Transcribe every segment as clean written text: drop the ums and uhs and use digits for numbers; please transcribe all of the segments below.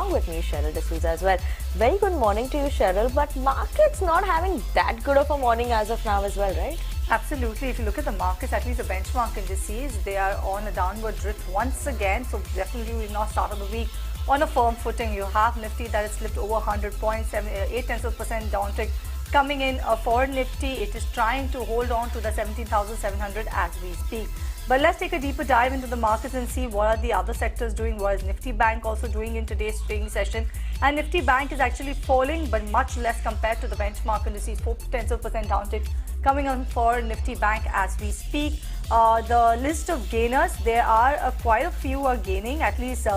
along with me, Cheryl D'Souza as well. Very good morning to you, Cheryl, but market's not having that good of a morning as of now as well, right? Absolutely. If you look at the markets, at least the benchmark indices, they are on a downward drift once again. So definitely we will not start of the week on a firm footing. You have Nifty that has slipped over 100 points, 0.8% downtick coming in for Nifty. It is trying to hold on to the 17,700 as we speak. But let's take a deeper dive into the markets and see what are the other sectors doing. What is Nifty Bank also doing in today's trading session? And Nifty Bank is actually falling, but much less compared to the benchmark indices. 0.4% downtick coming on for Nifty Bank as we speak. The list of gainers, there are quite a few are gaining. At least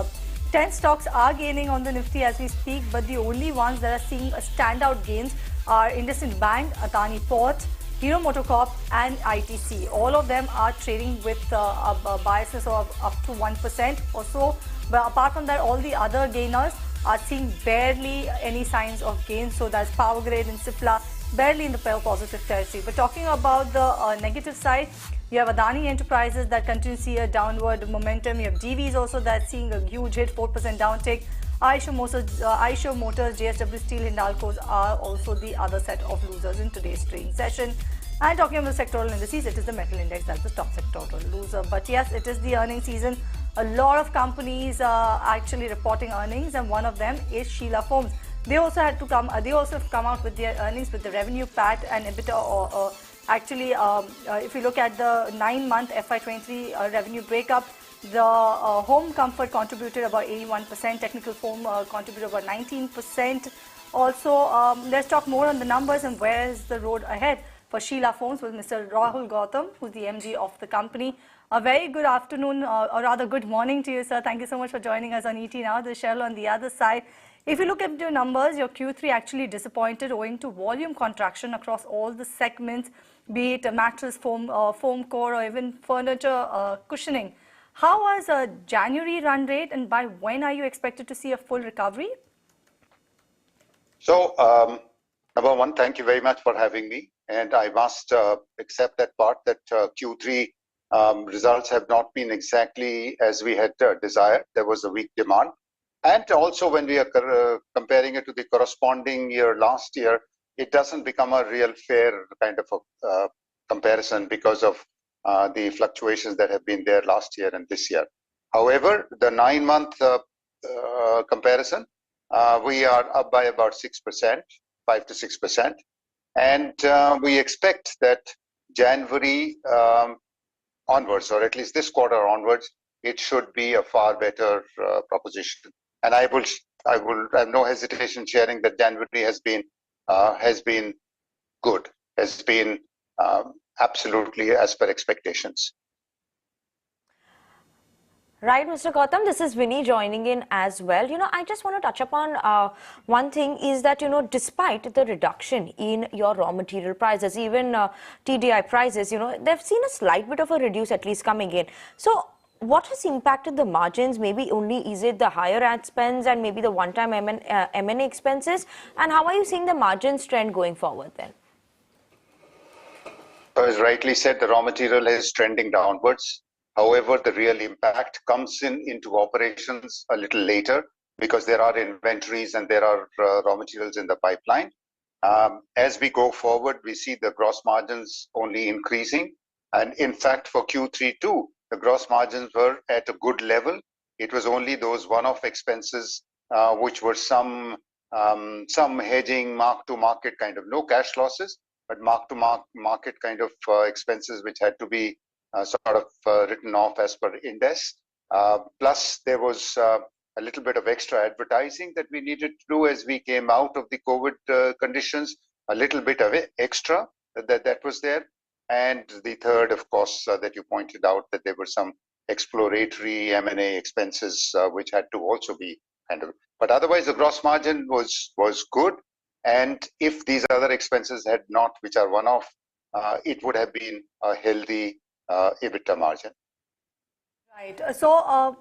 10 stocks are gaining on the Nifty as we speak, but the only ones that are seeing a standout gains are IndusInd Bank, Adani Ports, Hero MotoCorp and ITC. All of them are trading with biases of up to 1% or so. But apart from that, all the other gainers are seeing barely any signs of gains. So that's Power Grid and Cipla barely in the positive territory. But talking about the negative side, you have Adani Enterprises that continue to see a downward momentum. You have Divi also that's seeing a huge hit, 4% downtick. Eicher Motors, JSW Steel, Hindalco's are also the other set of losers in today's trading session. And talking about the sectoral indices, it is the metal index that's the top sectoral loser. But yes, it is the earnings season. A lot of companies are actually reporting earnings, and one of them is Sheila Foam. They also had to come. They also have come out with their earnings with the revenue, PAT, and EBITDA. Actually, if you look at the 9-month FY23 revenue breakup, the home comfort contributed about 81%, technical foam contributed about 19%. Also, let's talk more on the numbers and where is the road ahead for Sheila Foams with Mr. Rahul Gautam, who's the MD of the company. A very good afternoon, or rather good morning to you, sir. Thank you so much for joining us on ET Now. This is Cheryl on the other side. If you look at your numbers, your Q3 actually disappointed owing to volume contraction across all the segments, be it a mattress, foam core, or even furniture cushioning. How was a January run rate, and by when are you expected to see a full recovery? So, number one, thank you very much for having me. And I must accept that part that Q3 results have not been exactly as we had desired. There was a weak demand. And also when we are comparing it to the corresponding year last year, it doesn't become a real fair kind of a comparison because of the fluctuations that have been there last year and this year. However, the 9-month comparison, we are up by about 6%, 5 to 6%. And we expect that January onwards, or at least this quarter onwards, it should be a far better proposition. And I have no hesitation sharing that January has been good, has been absolutely as per expectations. Right, Mr. Gautam, this is Vinny joining in as well. I just want to touch upon one thing is that, despite the reduction in your raw material prices, even TDI prices, they've seen a slight bit of a reduce at least coming in. So what has impacted the margins? Maybe only is it the higher ad spends and maybe the one-time M&A expenses? And how are you seeing the margins trend going forward then? As rightly said, the raw material is trending downwards. However, the real impact comes into operations a little later because there are inventories and there are raw materials in the pipeline. As we go forward, we see the gross margins only increasing. And in fact, for Q3 too, the gross margins were at a good level. It was only those one-off expenses, which were some hedging, mark-to-market kind of, no cash losses, but mark-to-market kind of expenses which had to be sort of written off as per index. Plus, there was a little bit of extra advertising that we needed to do as we came out of the COVID conditions, a little bit of extra that was there. And the third, of course, that you pointed out, that there were some exploratory M&A expenses which had to also be handled. But otherwise, the gross margin was good. And if these other expenses had not, which are one-off, it would have been a healthy EBITDA margin. Right. So,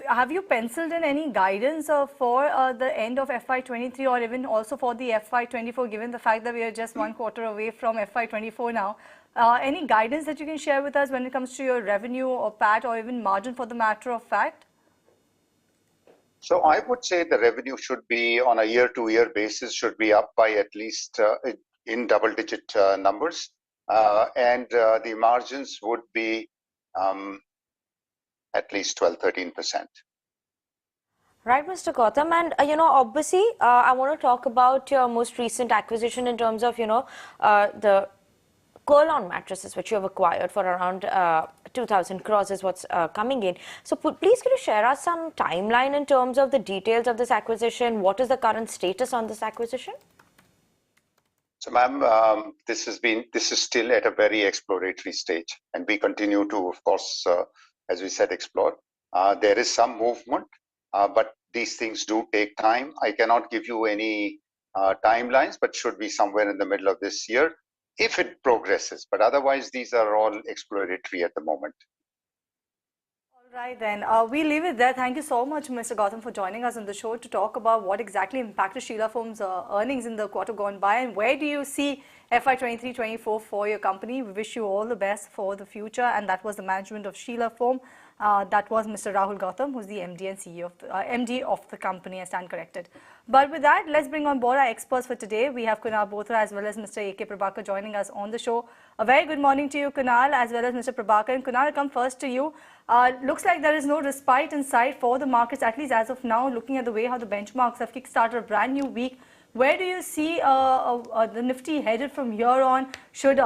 have you penciled in any guidance for the end of FY23 or even also for the FY24, given the fact that we are just one quarter away from FY24 now? Any guidance that you can share with us when it comes to your revenue or PAT or even margin for the matter of fact? So I would say the revenue should be on a year-to-year basis should be up by at least in double-digit numbers, and the margins would be at least 12-13%. Right, Mr. Gautam, and obviously, I want to talk about your most recent acquisition in terms of the Kurlon mattresses, which you have acquired for around 2,000 crores is what's coming in. So please could you share us some timeline in terms of the details of this acquisition? What is the current status on this acquisition? So ma'am, this is still at a very exploratory stage, and we continue to, of course, as we said, explore. There is some movement, but these things do take time. I cannot give you any timelines, but should be somewhere in the middle of this year, if it progresses, but otherwise these are all exploratory at the moment. All right then, we leave it there. Thank you so much, Mr. Gautam, for joining us on the show to talk about what exactly impacted Sheila Foam's earnings in the quarter gone by, and where do you see FY23-24 for your company. We wish you all the best for the future, and that was the management of Sheila Foam. That was Mr. Rahul Gautam, who's the MD and CEO of the, MD of the company. I stand corrected. But with that, let's bring on board our experts for today. We have Kunal Bothra as well as Mr. A.K. Prabhakar joining us on the show. A very good morning to you, Kunal, as well as Mr. Prabhakar. And Kunal, I'll come first to you. Looks like there is no respite in sight for the markets, at least as of now, looking at the way how the benchmarks have kickstarted a brand new week. Where do you see the Nifty headed from here on? Should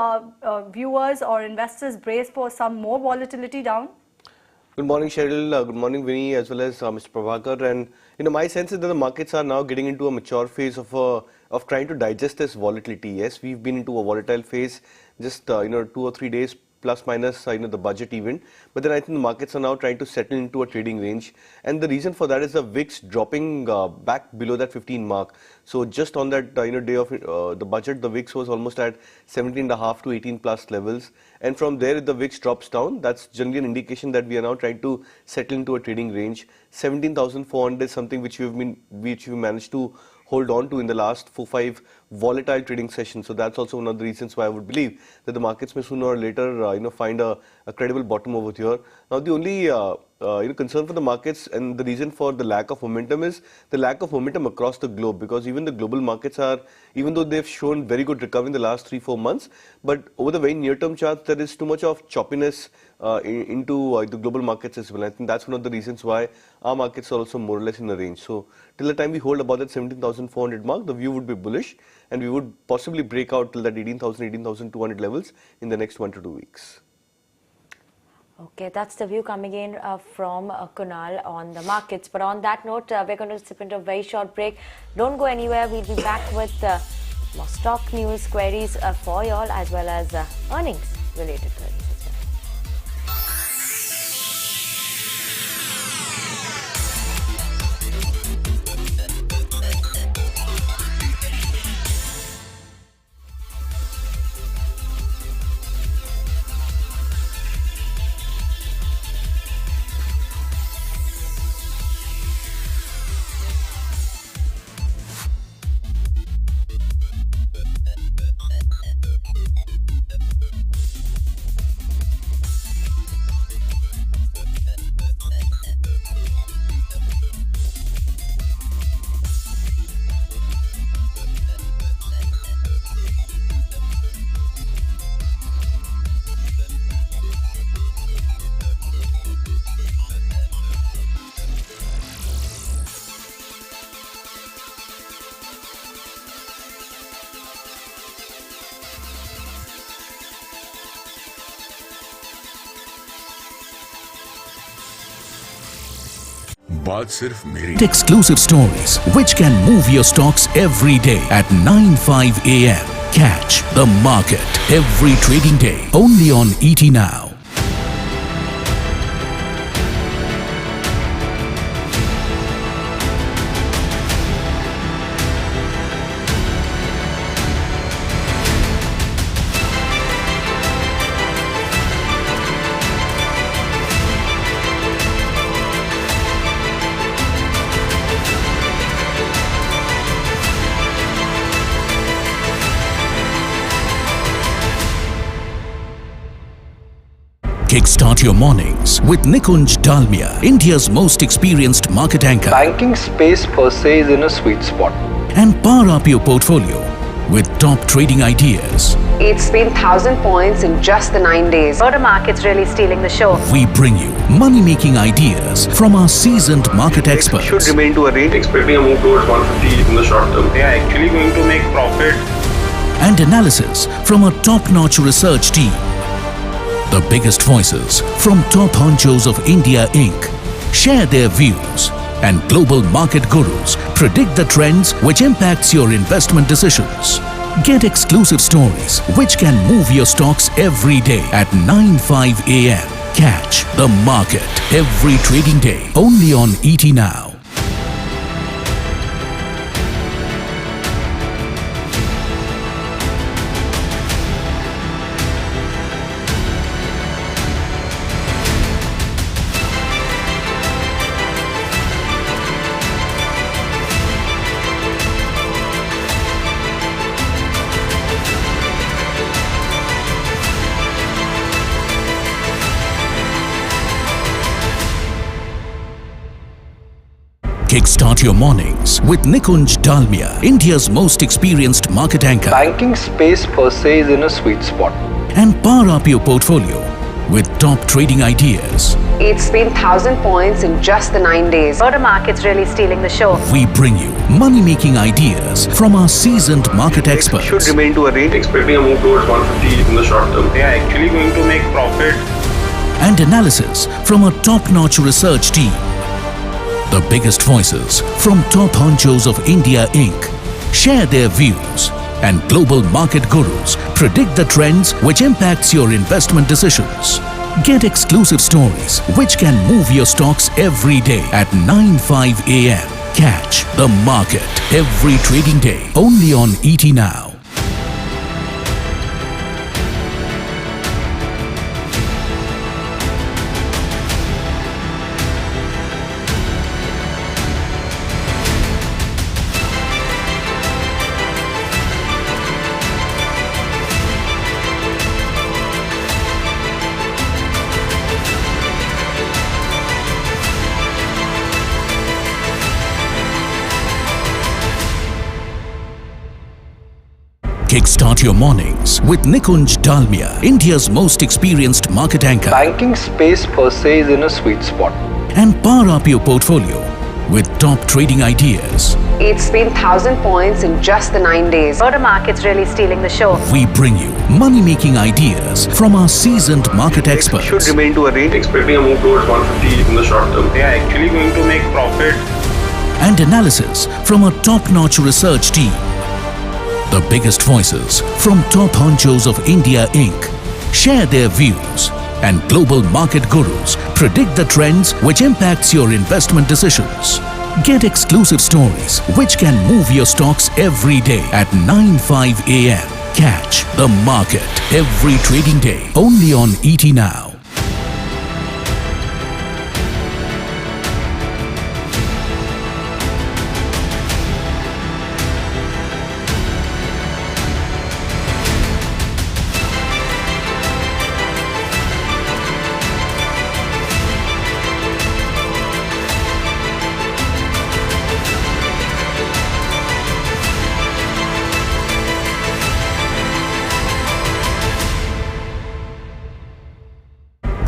viewers or investors brace for some more volatility down? Good morning, Cheryl. Good morning, Vinny, as well as Mr. Prabhakar. And my sense is that the markets are now getting into a mature phase of trying to digest this volatility. Yes, we've been into a volatile phase, just 2 or 3 days plus minus the budget event, but then I think the markets are now trying to settle into a trading range, and the reason for that is the VIX dropping back below that 15 mark. So just on that day of the budget, the VIX was almost at 17.5 to 18 plus levels, and from there if the VIX drops down, that's generally an indication that we are now trying to settle into a trading range. 17,400 is something which we've managed to hold on to in the last 4-5 volatile trading sessions. So that's also one of the reasons why I would believe that the markets may sooner or later find a credible bottom over here. Now the only concern for the markets and the reason for the lack of momentum is the lack of momentum across the globe, because even the global markets are, even though they've shown very good recovery in the last 3-4 months, but over the very near-term charts there is too much of choppiness into the global markets as well. I think that's one of the reasons why our markets are also more or less in a range. So till the time we hold about that 17,400 mark, the view would be bullish, and we would possibly break out till that 18,000, 18,200 levels in the next 1 to 2 weeks. Okay, that's the view coming in from Kunal on the markets. But on that note, we're going to slip into a very short break. Don't go anywhere. We'll be back with more stock news, queries for you all, as well as earnings related to it. बात सिर्फ मेरी exclusive stories which can move your stocks every day at 9:05 a.m. Catch the market every trading day only on ET Now. Kickstart your mornings with Nikunj Dalmia, India's most experienced market anchor. Banking space per se is in a sweet spot. And power up your portfolio with top trading ideas. It's been 1,000 points in just the 9 days. The market's really stealing the show. We bring you money-making ideas from our seasoned market experts. Should remain to a range, expecting a move towards 150 in the short term. They are actually going to make profit. And analysis from a top-notch research team. The biggest voices from top honchos of India Inc. share their views, and global market gurus predict the trends which impacts your investment decisions. Get exclusive stories which can move your stocks every day at 9:05 a.m. Catch the market every trading day only on ET Now. Kickstart your mornings with Nikunj Dalmia, India's most experienced market anchor. Banking space per se is in a sweet spot. And power up your portfolio with top trading ideas. It's been 1,000 points in just the 9 days. The market's really stealing the show. We bring you money-making ideas from our seasoned market experts. Should remain to a range, expecting a move towards 150 in the short term. They are actually going to make profit. And analysis from a top-notch research team. The biggest voices from top honchos of India Inc. share their views, and global market gurus predict the trends which impacts your investment decisions. Get exclusive stories which can move your stocks every day at 9:05 a.m. Catch the market every trading day only on ET Now. Kickstart your mornings with Nikunj Dalmia, India's most experienced market anchor. Banking space per se is in a sweet spot. And power up your portfolio with top trading ideas. It's been 1,000 points in just the 9 days. The market's really stealing the show. We bring you money-making ideas from our seasoned market experts. Should remain to a range, expecting a move towards 150 in the short term. They are actually going to make profit. And analysis from a top-notch research team. The biggest voices from top honchos of India Inc. share their views, and global market gurus predict the trends which impacts your investment decisions. Get exclusive stories which can move your stocks every day at 9:05 a.m. Catch the market every trading day only on ET Now.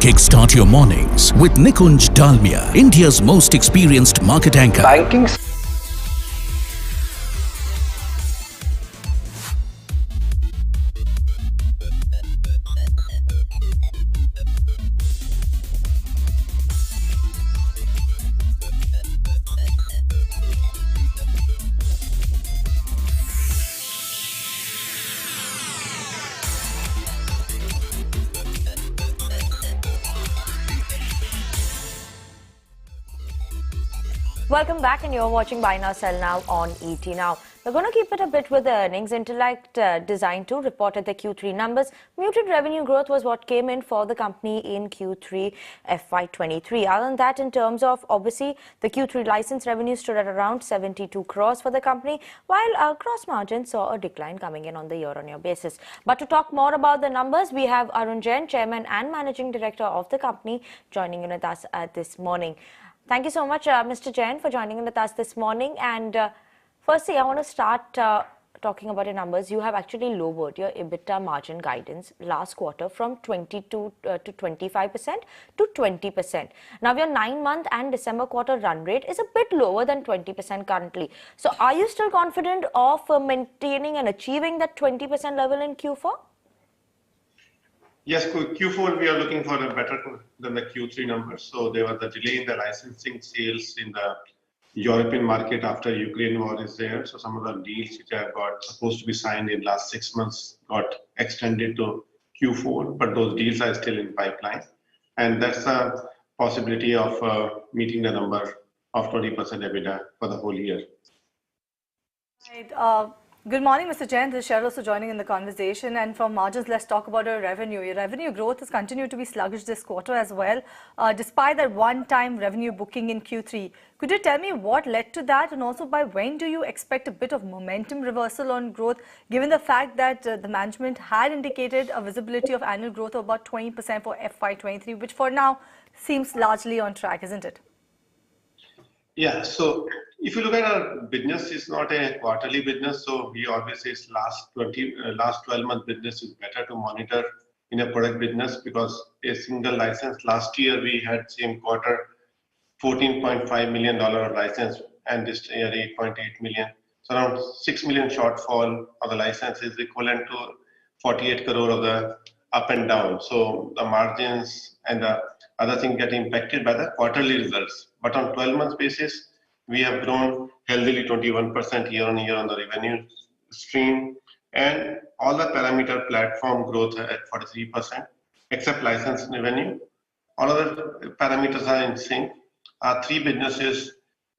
Kickstart your mornings with Nikunj Dalmia, India's most experienced market anchor. Banking Welcome back, and you're watching Buy Now Sell Now on ET Now. We're going to keep it a bit with the earnings. Intellect Design 2 reported the Q3 numbers. Muted revenue growth was what came in for the company in Q3 FY23. Other than that, in terms of, obviously, the Q3 license revenue stood at around 72 crores for the company, while gross margin saw a decline coming in on the year-on-year basis. But to talk more about the numbers, we have Arun Jain, Chairman and Managing Director of the company, joining in with us this morning. Thank you so much, Mr. Jain, for joining in with us this morning. And firstly, I want to start talking about your numbers. You have actually lowered your EBITDA margin guidance last quarter from 22 to 25% to 20%. Now, your 9-month and December quarter run rate is a bit lower than 20% currently. So, are you still confident of maintaining and achieving that 20% level in Q4? Yes, Q4 we are looking for a better than the Q3 numbers. So there was a delay in the licensing sales in the European market after Ukraine war is there. So some of the deals which have got supposed to be signed in last 6 months got extended to Q4, but those deals are still in pipeline. And that's a possibility of meeting the number of 20% EBITDA for the whole year. Right. Good morning, Mr. Jain. This is Sheila also joining in the conversation. And for margins, let's talk about our revenue. Your revenue growth has continued to be sluggish this quarter as well, despite that one-time revenue booking in Q3. Could you tell me what led to that, and also by when do you expect a bit of momentum reversal on growth, given the fact that the management had indicated a visibility of annual growth of about 20% for FY23, which for now seems largely on track, isn't it? Yeah, so if you look at our business, it's not a quarterly business. So we always say last 12-month business is better to monitor in a product business, because a single license, last year we had same quarter $14.5 million of license, and this year 8.8 million. So around 6 million shortfall of the license is equivalent to 48 crore of the up and down. So the margins and the other thing get impacted by the quarterly results. But on 12 months basis, we have grown healthily 21% year on year on the revenue stream, and all the parameter platform growth at 43%, except license revenue. All other parameters are in sync. Our 3 businesses,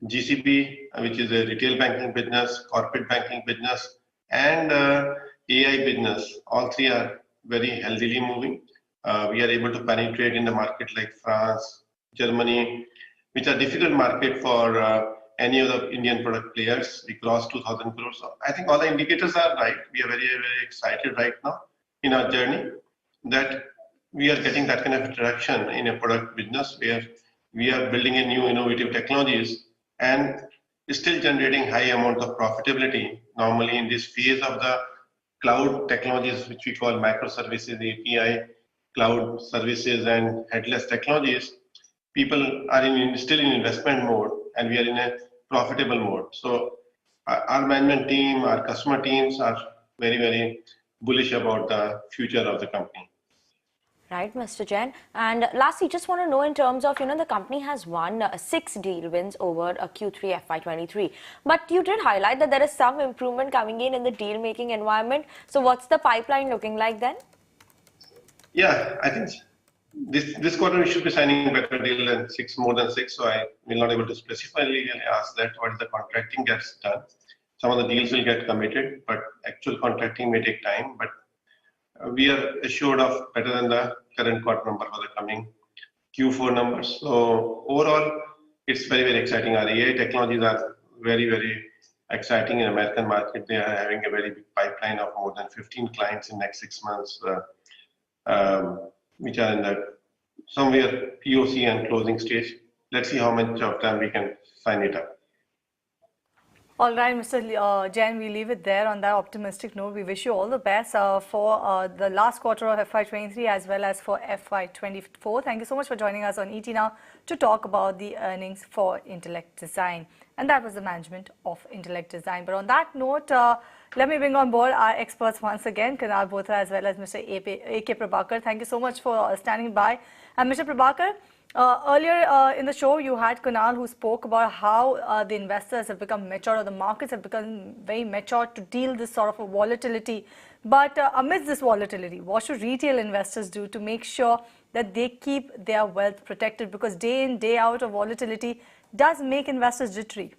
GCB, which is a retail banking business, corporate banking business, and AI business, all 3 are very healthily moving. We are able to penetrate in the market like France, Germany, which are difficult market for any of the Indian product players. We crossed 2,000 crores. So I think all the indicators are right. We are very, very excited right now in our journey that we are getting that kind of traction in a product business where we are building a new innovative technologies and still generating high amount of profitability. Normally in this phase of the cloud technologies, which we call microservices, API, cloud services, and headless technologies, people are still in investment mode, and we are in a profitable mode. So our management team, our customer teams are very, very bullish about the future of the company. Right, Mr. Jain. And lastly, just want to know in terms of, the company has won 6 deal wins over Q3 FY23. But you did highlight that there is some improvement coming in the deal-making environment. So what's the pipeline looking like then? Yeah, I think this quarter we should be signing a better deal than more than 6. So I will not able to specifically ask that what is the contracting gets done. Some of the deals will get committed, but actual contracting may take time. But we are assured of better than the current quarter number for the coming Q4 numbers. So overall, it's very, very exciting. Our AI technologies are very, very exciting in the American market. They are having a very big pipeline of more than 15 clients in the next 6 months, which are in the somewhere POC and closing stage. Let's see how much of time we can sign it up. All right, Mr. Jain, we leave it there on that optimistic note. We wish you all the best for the last quarter of FY23 as well as for FY24. Thank you so much for joining us on ET Now to talk about the earnings for Intellect Design. And that was the management of Intellect Design. But on that note, let me bring on board our experts once again, Kunal Bothra as well as Mr. A.K. Prabhakar. Thank you so much for standing by. And Mr. Prabhakar, earlier in the show, you had Kunal who spoke about how the investors have become mature, or the markets have become very mature to deal this sort of a volatility. But amidst this volatility, what should retail investors do to make sure that they keep their wealth protected? Because day in, day out of volatility does make investors jittery.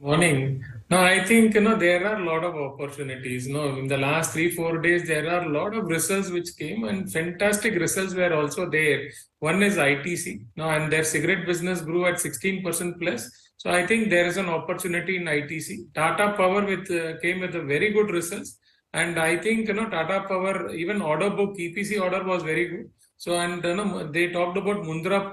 Morning. No, I think there are a lot of opportunities. In the last 3-4 days, there are a lot of results which came, and fantastic results were also there. One is ITC, and their cigarette business grew at 16% plus. So I think there is an opportunity in ITC. Tata Power came with a very good results, and I think Tata Power, even order book EPC order was very good. So and they talked about Mundra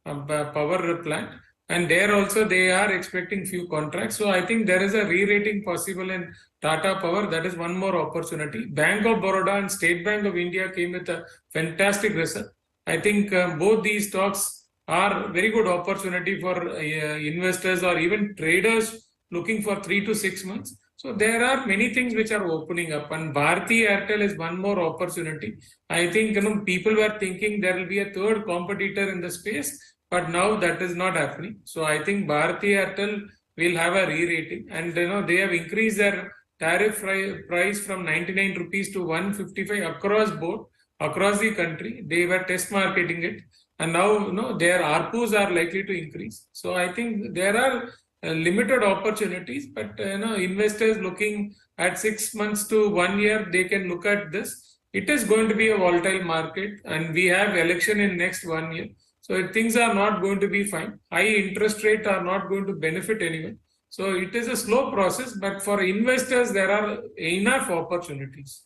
power plant. And there also they are expecting few contracts. So I think there is a re-rating possible in Tata Power. That is one more opportunity. Bank of Baroda and State Bank of India came with a fantastic result. I think both these stocks are very good opportunity for investors or even traders looking for 3 to 6 months. So there are many things which are opening up, and Bharti Airtel is one more opportunity. I think people were thinking there will be a third competitor in the space. But now that is not happening. So I think Bharti Airtel will have a re-rating, and they have increased their tariff price from 99 rupees to 155 across board, across the country. They were test marketing it, and now their ARPUs are likely to increase. So I think there are limited opportunities, but investors looking at 6 months to 1 year, they can look at this. It is going to be a volatile market, and we have election in next 1 year. So things are not going to be fine. High interest rates are not going to benefit anyone. So it is a slow process, but for investors, there are enough opportunities.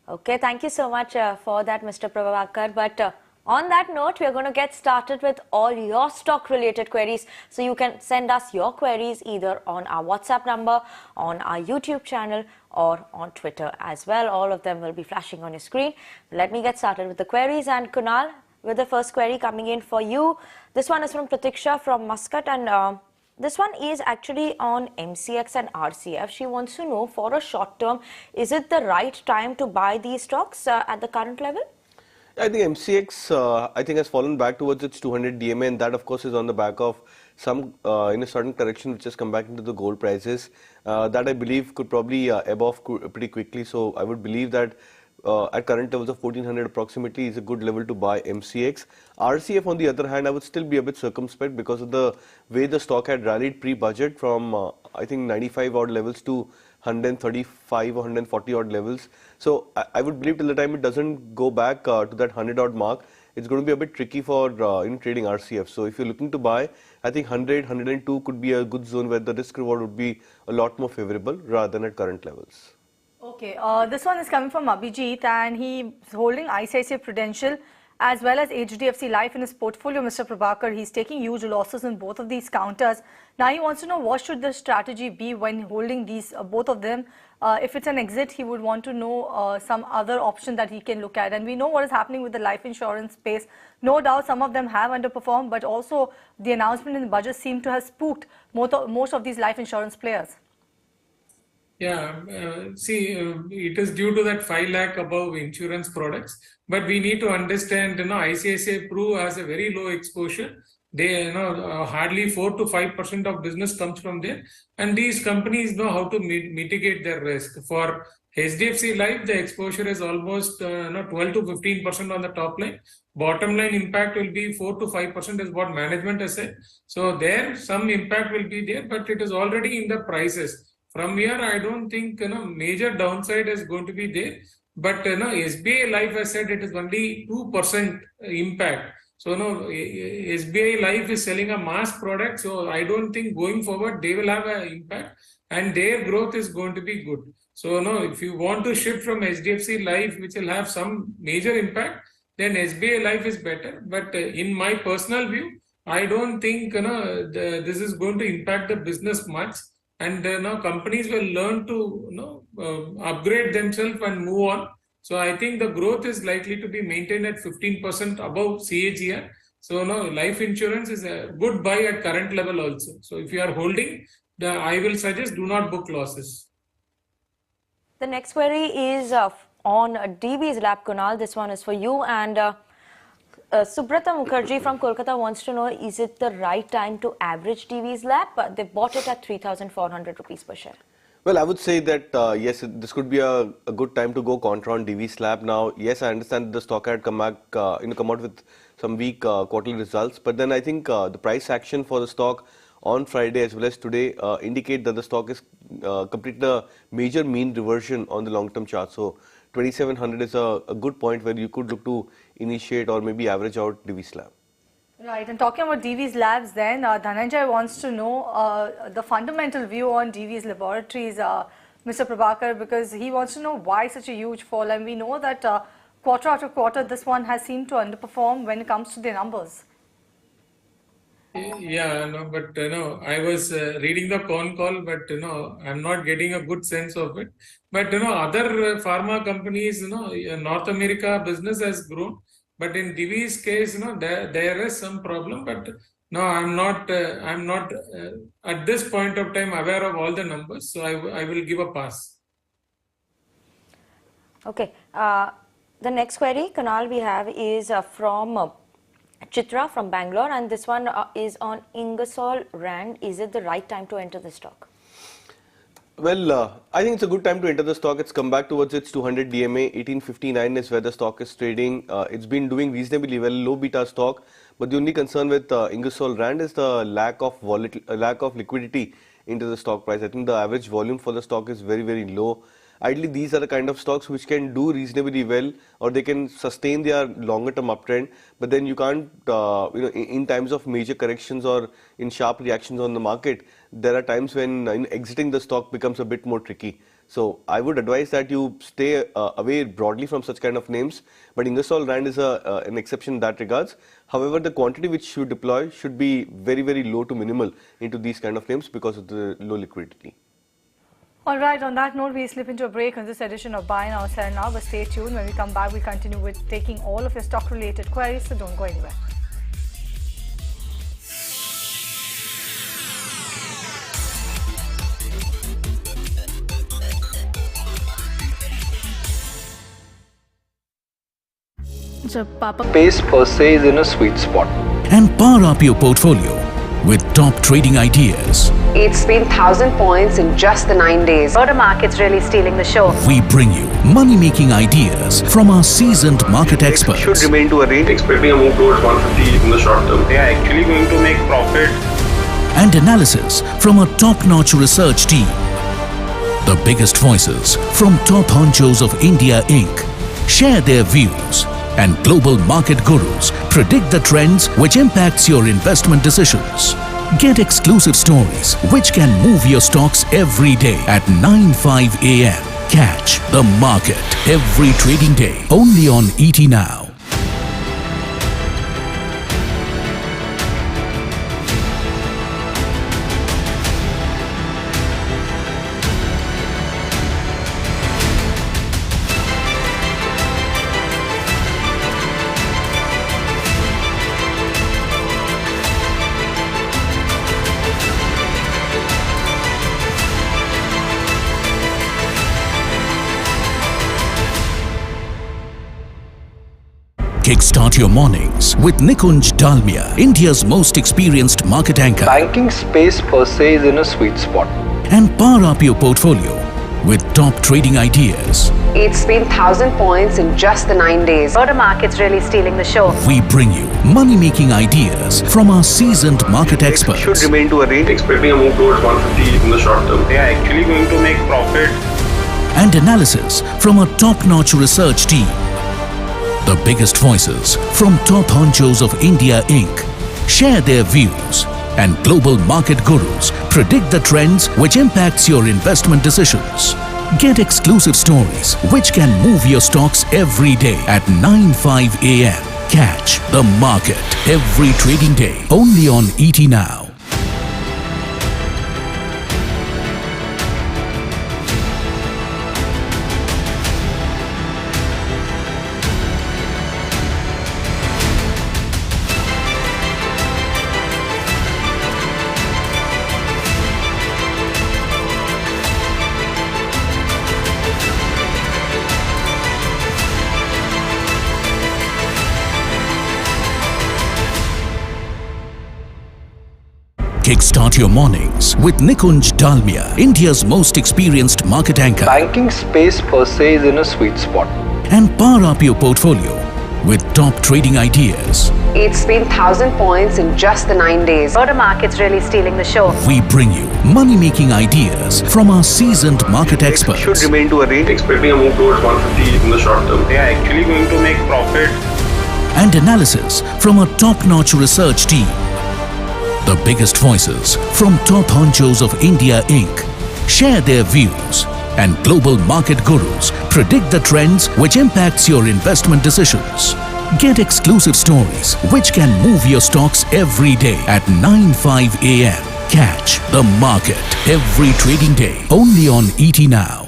Okay, thank you so much for that, Mr. Prabhakar. But on that note, we are going to get started with all your stock-related queries. So you can send us your queries either on our WhatsApp number, on our YouTube channel, or on Twitter as well. All of them will be flashing on your screen. Let me get started with the queries. And Kunal, with the first query coming in for you. This one is from Pratiksha from Muscat, and this one is actually on MCX and RCF. She wants to know, for a short term, is it the right time to buy these stocks at the current level? I think MCX I think has fallen back towards its 200 DMA, and that of course is on the back of some in a certain correction which has come back into the gold prices that I believe could probably ebb off pretty quickly. So I would believe that at current levels of 1400 approximately is a good level to buy MCX. RCF on the other hand, I would still be a bit circumspect because of the way the stock had rallied pre-budget from I think 95 odd levels to 135 or 140 odd levels. So I would believe till the time it doesn't go back to that 100 odd mark, it's going to be a bit tricky for trading RCF. So if you're looking to buy, I think 100, 102 could be a good zone where the risk reward would be a lot more favorable rather than at current levels. Okay, this one is coming from Abhijit, and he's holding ICICI Prudential as well as HDFC Life in his portfolio, Mr. Prabhakar. He's taking huge losses in both of these counters. Now he wants to know what should the strategy be when holding these both of them. If it's an exit, he would want to know some other option that he can look at. And we know what is happening with the life insurance space. No doubt some of them have underperformed, but also the announcement in the budget seemed to have spooked most of these life insurance players. Yeah, it is due to that 5 lakh above insurance products, but we need to understand, ICICI Pru has a very low exposure. They, hardly 4 to 5% of business comes from there, and these companies know how to mitigate their risk. For HDFC Life, the exposure is almost 12 to 15% on the top line. Bottom line impact will be 4 to 5% is what management has said. So there, some impact will be there, but it is already in the prices. From here, I don't think major downside is going to be there. But SBI Life has said it is only 2% impact. So SBI Life is selling a mass product. So I don't think going forward they will have an impact, and their growth is going to be good. So if you want to shift from HDFC Life, which will have some major impact, then SBI Life is better. But in my personal view, I don't think this is going to impact the business much. And now companies will learn to upgrade themselves and move on. So I think the growth is likely to be maintained at 15% above CAGR. So life insurance is a good buy at current level also. So if you are holding, I will suggest do not book losses. The next query is on Divi's lap, Kunal. This one is for you. And Subrata Mukherjee from Kolkata wants to know, is it the right time to average Divi's lap? They bought it at 3,400 rupees per share. Well, I would say that yes, this could be a good time to go contra on Divi slab. Now, yes, I understand the stock had come back, come out with some weak quarterly results, but then I think the price action for the stock on Friday as well as today indicate that the stock is completed a major mean reversion on the long-term chart. So 2700 is a good point where you could look to initiate or maybe average out Divi slab. Right, and talking about Divi's labs then, Dhananjay wants to know the fundamental view on Divi's laboratories, Mr. Prabhakar, because he wants to know why such a huge fall, and we know that quarter after quarter this one has seemed to underperform when it comes to their numbers. Yeah, no, but I was reading the con call, but I'm not getting a good sense of it. But other pharma companies, North America business has grown, but in Divi's case, there is some problem. But no, I'm not at this point of time aware of all the numbers, so I will give a pass. Okay, the next query, Kunal, we have is from Chitra from Bangalore, and this one is on Ingersoll Rand. Is it the right time to enter the stock? Well, I think it's a good time to enter the stock. It's come back towards its 200 DMA. 1859 is where the stock is trading. It's been doing reasonably well, low beta stock. But the only concern with Ingersoll Rand is the lack of liquidity into the stock price. I think the average volume for the stock is very, very low. Ideally, these are the kind of stocks which can do reasonably well, or they can sustain their longer-term uptrend. But then you can't, in times of major corrections or in sharp reactions on the market, there are times when exiting the stock becomes a bit more tricky. So I would advise that you stay away broadly from such kind of names. But Ingersoll Rand is an exception in that regards. However, the quantity which you deploy should be very, very low to minimal into these kind of names because of the low liquidity. All right, on that note, we slip into a break on this edition of Buy Now, Sell Now, but stay tuned. When we come back, we continue with taking all of your stock-related queries, so don't go anywhere. Pace per se is in a sweet spot. And power up your portfolio with top trading ideas. It's been 1,000 points in just the 9 days. Motor market's really stealing the show. We bring you money-making ideas from our seasoned market experts. Should remain to a range, expecting a move towards 150 in the short term. They are actually going to make profit. And analysis from a top-notch research team. The biggest voices from top honchos of India Inc. share their views, and global market gurus predict the trends which impacts your investment decisions. Get exclusive stories which can move your stocks every day at 9:05 AM. Catch the market every trading day only on ET Now. Kickstart your mornings with Nikunj Dalmia, India's most experienced market anchor. Banking space per se is in a sweet spot. And power up your portfolio with top trading ideas. It's been 1,000 points in just the 9 days. Motor market's really stealing the show. We bring you money-making ideas from our seasoned market experts. Should remain to a range, expecting a move towards 150 in the short term. They are actually going to make profit. And analysis from a top-notch research team. The biggest voices from top honchos of India Inc. share their views, and global market gurus predict the trends which impacts your investment decisions. Get exclusive stories which can move your stocks every day at 9:05 AM. Catch the market every trading day only on ET Now. Kickstart your mornings with Nikunj Dalmia, India's most experienced market anchor. Banking space per se is in a sweet spot. And power up your portfolio with top trading ideas. It's been 1,000 points in just the 9 days. Broader markets really stealing the show. We bring you money-making ideas from our seasoned market experts. Should remain to a range. Expecting a move towards 150 in the short term. They are actually going to make profit. And analysis from a top-notch research team. The biggest voices from top honchos of India Inc. share their views, and global market gurus predict the trends which impacts your investment decisions. Get exclusive stories which can move your stocks every day at 9:05 a.m. Catch the market every trading day only on ET Now.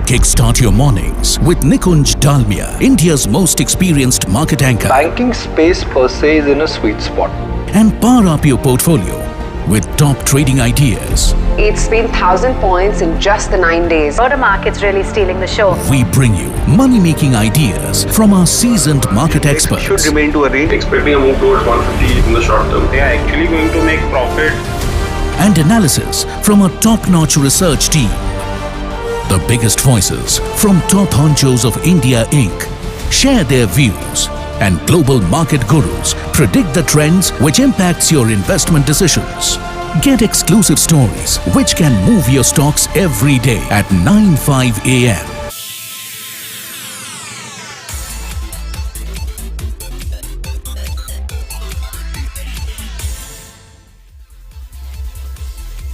Kickstart your mornings with Nikunj Dalmia, India's most experienced market anchor. Banking space per se is in a sweet spot. And power up your portfolio with top trading ideas. It's been 1,000 points in just the 9 days. Broader markets really stealing the show. We bring you money-making ideas from our seasoned market experts. Should remain to a range. Expecting a move towards 150 in the short term. They are actually going to make profit. And analysis from a top-notch research team. The biggest voices from top honchos of India Inc. share their views, and global market gurus predict the trends which impacts your investment decisions. Get exclusive stories which can move your stocks every day at 9:05 a.m.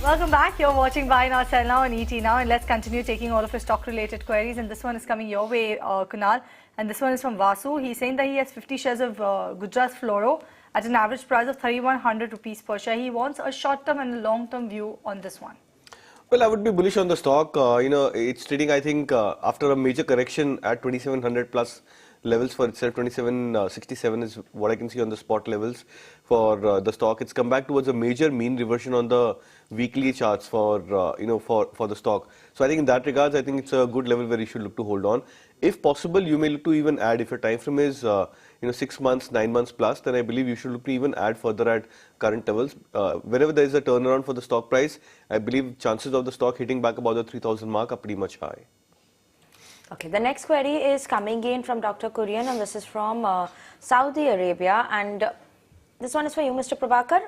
Welcome back. You're watching Buy Now, Sell Now on ET Now, and let's continue taking all of your stock-related queries. And this one is coming your way, Kunal. And this one is from Vasu. He's saying that he has 50 shares of Gujarat Fluoroch at an average price of 3,100 rupees per share. He wants a short-term and a long-term view on this one. Well, I would be bullish on the stock. It's trading, I think, after a major correction at 2,700 plus levels for itself. 2767 is what I can see on the spot levels for the stock. It's come back towards a major mean reversion on the weekly charts for the stock. So I think in that regards, I think it's a good level where you should look to hold on. If possible, you may look to even add. If your time frame is 6 months, 9 months plus, then I believe you should look to even add further at current levels. Whenever there is a turnaround for the stock price, I believe chances of the stock hitting back about the 3,000 mark are pretty much high. Okay, the next query is coming in from Dr. Kurian, and this is from Saudi Arabia, and this one is for you, Mr. Prabhakar.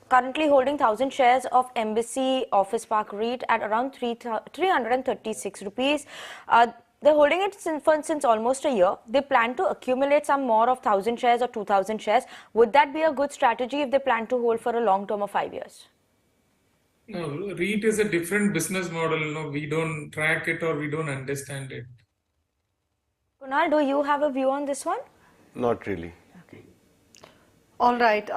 Currently holding 1,000 shares of Embassy Office Park Reit at around 336 rupees. They're holding it since almost a year. They plan to accumulate some more of 1,000 shares or 2,000 shares. Would that be a good strategy if they plan to hold for a long term of 5 years? No, Reit is a different business model. No, we don't track it or we don't understand it. Kunal, do you have a view on this one? Not really. Okay. All right.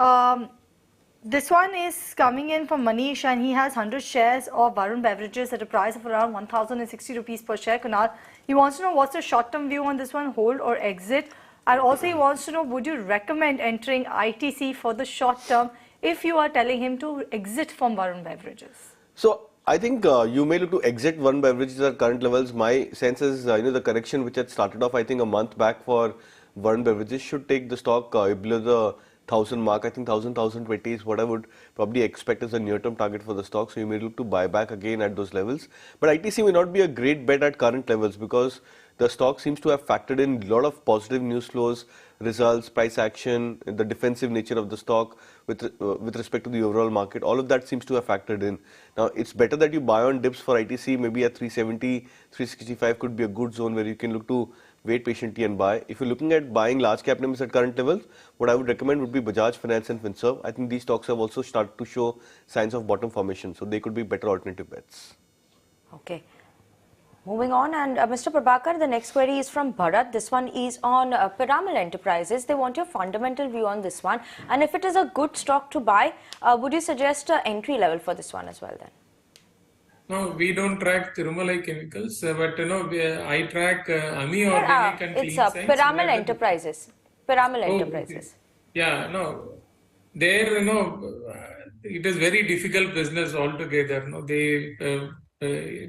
This one is coming in from Manish, and he has 100 shares of Varun Beverages at a price of around 1,060 rupees per share. Kunal, he wants to know what's the short-term view on this one, hold or exit. And also he wants to know, would you recommend entering ITC for the short term if you are telling him to exit from Varun Beverages? So I think you may look to exit Varun Beverages at current levels. My sense is the correction which had started off I think a month back for Varun Beverages should take the stock below the 1,000 mark. I think 1,020 is what I would probably expect as a near-term target for the stock. So you may look to buy back again at those levels. But ITC may not be a great bet at current levels because the stock seems to have factored in a lot of positive news flows, results, price action, the defensive nature of the stock with respect to the overall market. All of that seems to have factored in. Now, it's better that you buy on dips for ITC. Maybe at 370, 365 could be a good zone where you can look to wait patiently and buy. If you're looking at buying large cap names at current levels, what I would recommend would be Bajaj Finance and Finserv. I think these stocks have also started to show signs of bottom formation, so they could be better alternative bets. Okay. Moving on, and Mr. Prabhakar, the next query is from Bharat. This one is on Piramal Enterprises. They want your fundamental view on this one. And if it is a good stock to buy, would you suggest an entry level for this one as well then? No, we don't track Tirumala Chemicals, but I track Ami Organic and It's Clean Science. Piramal Enterprises. Piramal Oh, Enterprises. okay. Yeah, no, there, it is very difficult business altogether. No, they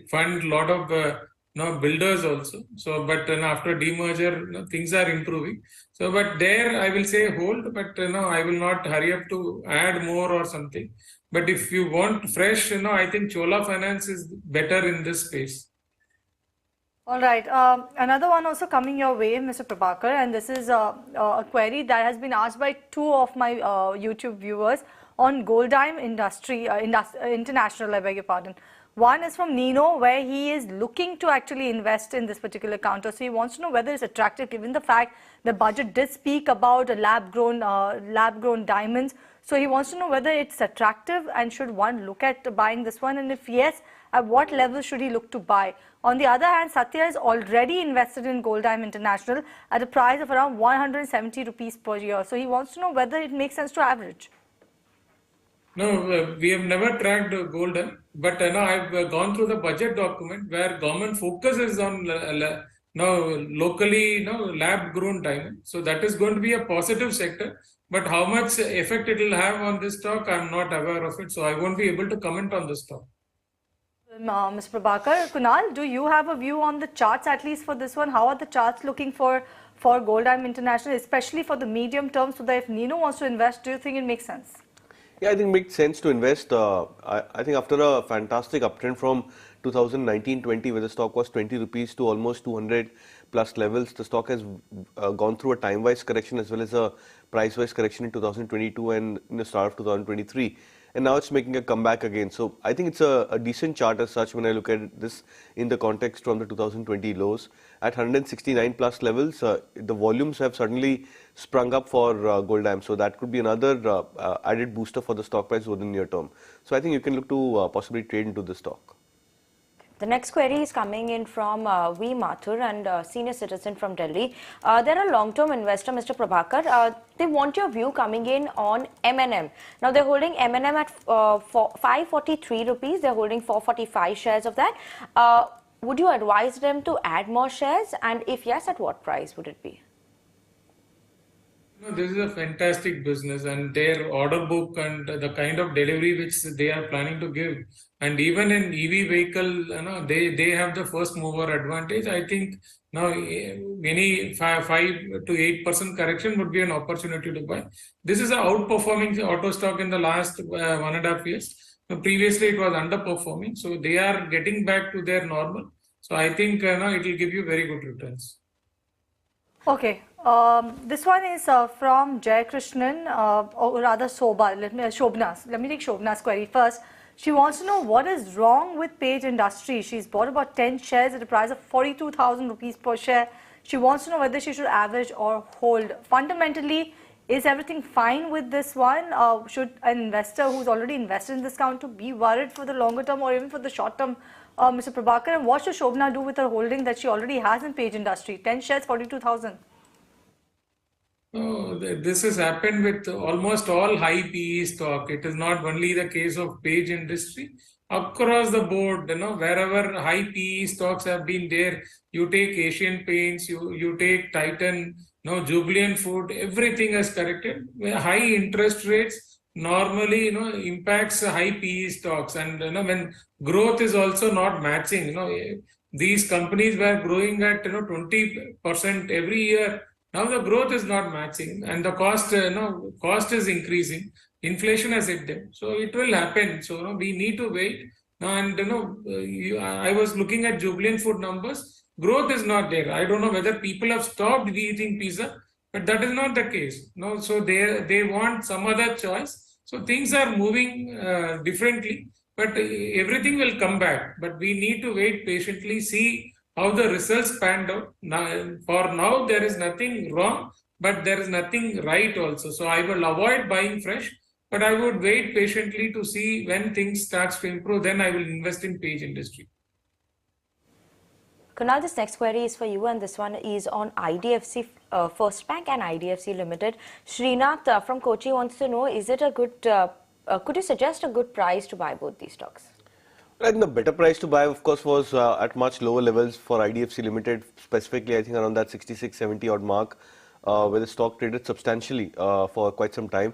fund a lot of builders also. So, but after demerger, things are improving. So, but there I will say hold, but I will not hurry up to add more or something. But if you want fresh, I think Chola Finance is better in this space. All right. Another one also coming your way, Mr. Prabhakar, and this is a query that has been asked by two of my YouTube viewers on Goldiam International, I beg your pardon. One is from Nino, where he is looking to actually invest in this particular counter. So he wants to know whether it's attractive, given the fact the budget did speak about lab-grown diamonds. So he wants to know whether it's attractive and should one look at buying this one, and if yes, at what level should he look to buy? On the other hand, Satya is already invested in Goldiam International at a price of around 170 rupees per year. So he wants to know whether it makes sense to average. No, we have never tracked Goldiam, but I've gone through the budget document where government focuses on locally lab-grown diamond. So that is going to be a positive sector. But how much effect it will have on this stock, I'm not aware of it. So I won't be able to comment on this stock. Mr. Prabhakar, Kunal, do you have a view on the charts, at least for this one? How are the charts looking for Goldiam International, especially for the medium term, so that if Nino wants to invest, do you think it makes sense? Yeah, I think it makes sense to invest. I think after a fantastic uptrend from 2019-20, where the stock was 20 rupees to almost 200 plus levels, the stock has gone through a time-wise correction as well as a price-wise correction in 2022 and in the start of 2023. And now it's making a comeback again. So I think it's a decent chart as such when I look at this in the context from the 2020 lows. At 169 plus levels, the volumes have suddenly sprung up for Goldiam. So that could be another added booster for the stock price over the near term. So I think you can look to possibly trade into this stock. The next query is coming in from V. Mathur and senior citizen from Delhi. They're a long-term investor, Mr. Prabhakar. They want your view coming in on M&M. Now they're holding M&M at 543 rupees. They're holding 445 shares of that. Would you advise them to add more shares? And if yes, at what price would it be? This is a fantastic business, and their order book and the kind of delivery which they are planning to give, and even in EV vehicle, they have the first mover advantage. I think now any 5 to 8% correction would be an opportunity to buy. This is an outperforming auto stock in the last 1.5 years. Previously, it was underperforming, so they are getting back to their normal. So I think it will give you very good returns. Okay, this one is from Jay Krishnan, or rather Shobna's. Let me take Shobna's query first. She wants to know what is wrong with Page Industries. She's bought about 10 shares at a price of 42,000 rupees per share. She wants to know whether she should average or hold. Fundamentally, is everything fine with this one? Should an investor who's already invested in this counter be worried for the longer term or even for the short term, Mr. Prabhakar? And what should Shobna do with her holding that she already has in Page Industry? 10 shares, 42,000. Oh, this has happened with almost all high PE stock. It is not only the case of Page Industry. Across the board, wherever high PE stocks have been there, you take Asian Paints, you take Titan, Jubilant Food, everything has corrected. High interest rates normally, impacts high PE stocks, and when growth is also not matching, these companies were growing at 20% every year. Now the growth is not matching, and the cost is increasing. Inflation has hit them, so it will happen. So we need to wait. And I was looking at Jubilant Food numbers. Growth is not there. I don't know whether people have stopped eating pizza, but that is not the case. So they want some other choice. So things are moving differently, but everything will come back. But we need to wait patiently, see how the results panned out. For now, there is nothing wrong, but there is nothing right also. So I will avoid buying fresh, but I would wait patiently to see when things start to improve. Then I will invest in Page Industry. Kunal, this next query is for you, and this one is on IDFC First Bank and IDFC Limited. Srinath from Kochi wants to know, is it a good, could you suggest a good price to buy both these stocks? I think the better price to buy, of course, was at much lower levels for IDFC Limited, specifically I think around that 66-70 odd mark. where the stock traded substantially for quite some time.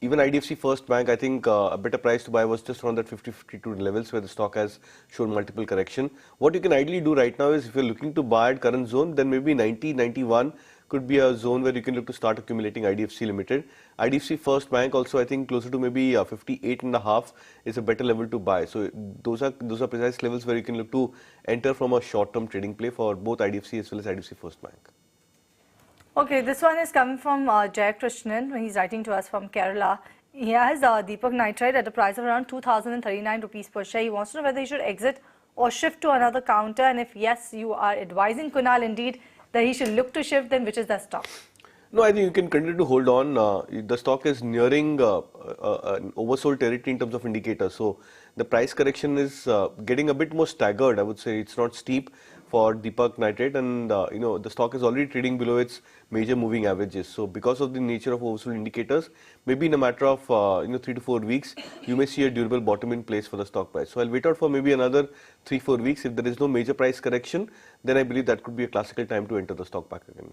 Even IDFC First Bank, I think a better price to buy was just around that 50-52 levels where the stock has shown multiple correction. What you can ideally do right now is if you're looking to buy at current zone, then maybe 90, 91 could be a zone where you can look to start accumulating IDFC Limited. IDFC First Bank also, I think closer to maybe 58.5 is a better level to buy. So those are precise levels where you can look to enter from a short-term trading play for both IDFC as well as IDFC First Bank. Okay, this one is coming from Jay Krishnan. He's writing to us from Kerala. He has Deepak Nitrite at a price of around 2,039 rupees per share. He wants to know whether he should exit or shift to another counter, and if yes, you are advising Kunal indeed that he should look to shift, then which is the stock? No, I think you can continue to hold on. The stock is nearing an oversold territory in terms of indicators. So the price correction is getting a bit more staggered. I would say it's not steep for Deepak Nitrite, and the stock is already trading below its major moving averages. So because of the nature of oversold indicators, maybe in a matter of 3 to 4 weeks, you may see a durable bottom in place for the stock price. So I'll wait out for maybe another 3-4 weeks. If there is no major price correction, then I believe that could be a classical time to enter the stock back again.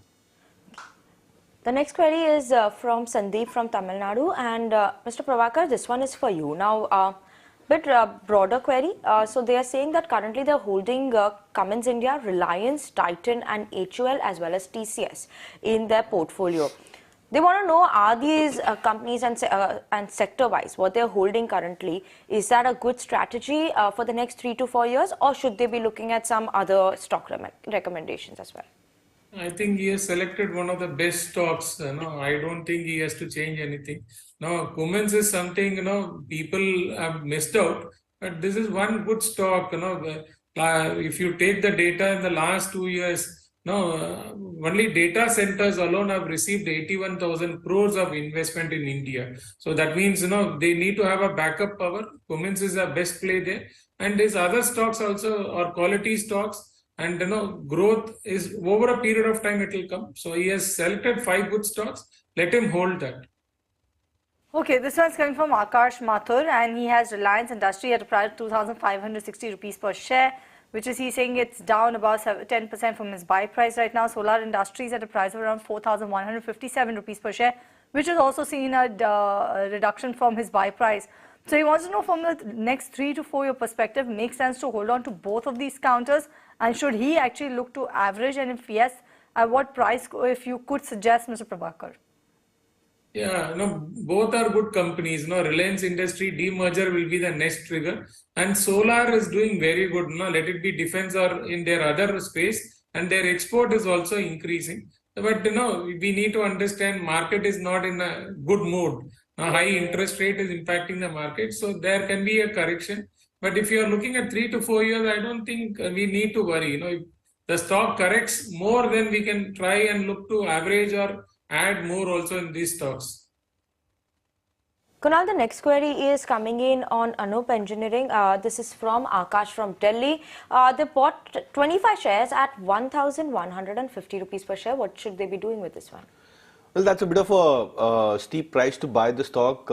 The next query is from Sandeep from Tamil Nadu, and Mr. Prabhakar, this one is for you. Now, bit broader query. So they are saying that currently they're holding Cummins India, Reliance, Titan and HUL as well as TCS in their portfolio. They want to know, are these companies and sector-wise, what they're holding currently, is that a good strategy for the next 3 to 4 years, or should they be looking at some other stock recommendations as well? I think he has selected one of the best stocks. I don't think he has to change anything. Now, Cummins is something, people have missed out, but this is one good stock. If you take the data in the last 2 years, only data centers alone have received 81,000 crores of investment in India. So that means, they need to have a backup power. Cummins is the best play there. And these other stocks also are quality stocks. And growth is over a period of time it will come. So he has selected 5 good stocks. Let him hold that. Okay, this one's coming from Akash Mathur, and he has Reliance Industry at a price of 2,560 rupees per share, which is he's saying it's down about 10% from his buy price right now. Solar Industries at a price of around 4,157 rupees per share, which has also seen a reduction from his buy price. So he wants to know, from the next 3 to 4 year perspective, makes sense to hold on to both of these counters, and should he actually look to average, and if yes, at what price, if you could suggest, Mr. Prabhakar? Yeah, both are good companies. Reliance Industry demerger will be the next trigger, and Solar is doing very good. Let it be defense or in their other space, and their export is also increasing. But we need to understand market is not in a good mood. High interest rate is impacting the market, so there can be a correction. But if you are looking at 3 to 4 years, I don't think we need to worry. If the stock corrects more, then we can try and look to average or add more also in these stocks. Kunal, the next query is coming in on Anup Engineering. This is from Akash from Delhi. They bought 25 shares at 1,150 rupees per share. What should they be doing with this one? Well, that's a bit of a steep price to buy the stock.